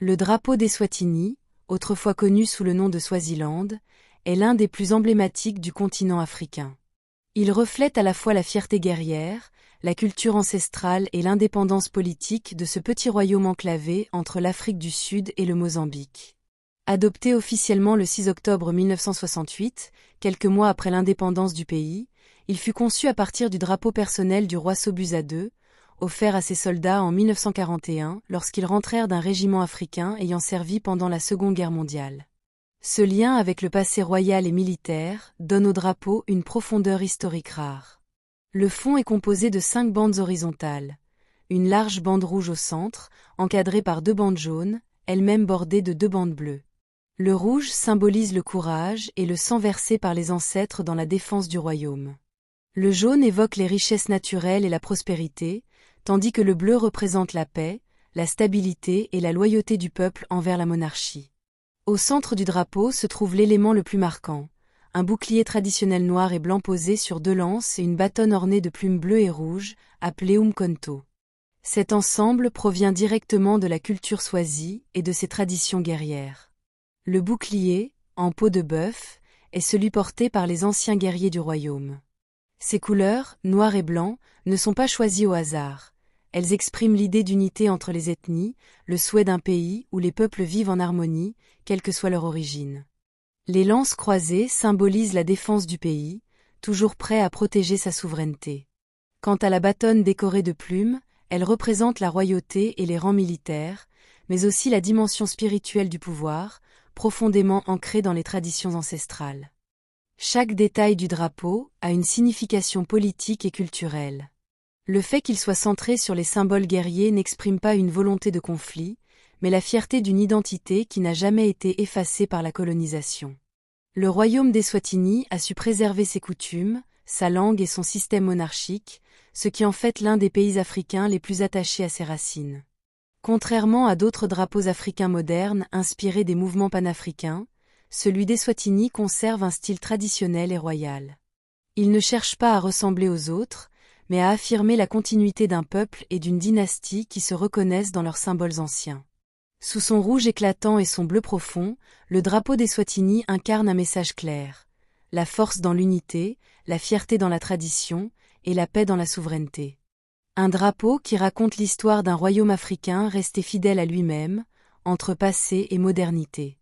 Le drapeau d'Eswatini, autrefois connu sous le nom de Swaziland, est l'un des plus emblématiques du continent africain. Il reflète à la fois la fierté guerrière, la culture ancestrale et l'indépendance politique de ce petit royaume enclavé entre l'Afrique du Sud et le Mozambique. Adopté officiellement le 6 octobre 1968, quelques mois après l'indépendance du pays, il fut conçu à partir du drapeau personnel du roi Sobhuza II, offert à ses soldats en 1941 lorsqu'ils rentrèrent d'un régiment africain ayant servi pendant la Seconde Guerre mondiale. Ce lien avec le passé royal et militaire donne au drapeau une profondeur historique rare. Le fond est composé de 5 bandes horizontales. Une large bande rouge au centre, encadrée par 2 bandes jaunes, elles-mêmes bordées de 2 bandes bleues. Le rouge symbolise le courage et le sang versé par les ancêtres dans la défense du royaume. Le jaune évoque les richesses naturelles et la prospérité, tandis que le bleu représente la paix, la stabilité et la loyauté du peuple envers la monarchie. Au centre du drapeau se trouve l'élément le plus marquant, un bouclier traditionnel noir et blanc posé sur 2 lances et une bâtonne ornée de plumes bleues et rouges, appelée umkhonto. Cet ensemble provient directement de la culture swazi et de ses traditions guerrières. Le bouclier, en peau de bœuf, est celui porté par les anciens guerriers du royaume. Ces couleurs, noir et blanc, ne sont pas choisies au hasard. Elles expriment l'idée d'unité entre les ethnies, le souhait d'un pays où les peuples vivent en harmonie, quelle que soit leur origine. Les lances croisées symbolisent la défense du pays, toujours prêt à protéger sa souveraineté. Quant à la bâtonne décorée de plumes, elle représente la royauté et les rangs militaires, mais aussi la dimension spirituelle du pouvoir, profondément ancrée dans les traditions ancestrales. Chaque détail du drapeau a une signification politique et culturelle. Le fait qu'il soit centré sur les symboles guerriers n'exprime pas une volonté de conflit, mais la fierté d'une identité qui n'a jamais été effacée par la colonisation. Le royaume d'Eswatini a su préserver ses coutumes, sa langue et son système monarchique, ce qui en fait l'un des pays africains les plus attachés à ses racines. Contrairement à d'autres drapeaux africains modernes inspirés des mouvements panafricains, celui d'Eswatini conserve un style traditionnel et royal. Il ne cherche pas à ressembler aux autres, mais à affirmer la continuité d'un peuple et d'une dynastie qui se reconnaissent dans leurs symboles anciens. Sous son rouge éclatant et son bleu profond, le drapeau d'Eswatini incarne un message clair: la force dans l'unité, la fierté dans la tradition et la paix dans la souveraineté. Un drapeau qui raconte l'histoire d'un royaume africain resté fidèle à lui-même, entre passé et modernité.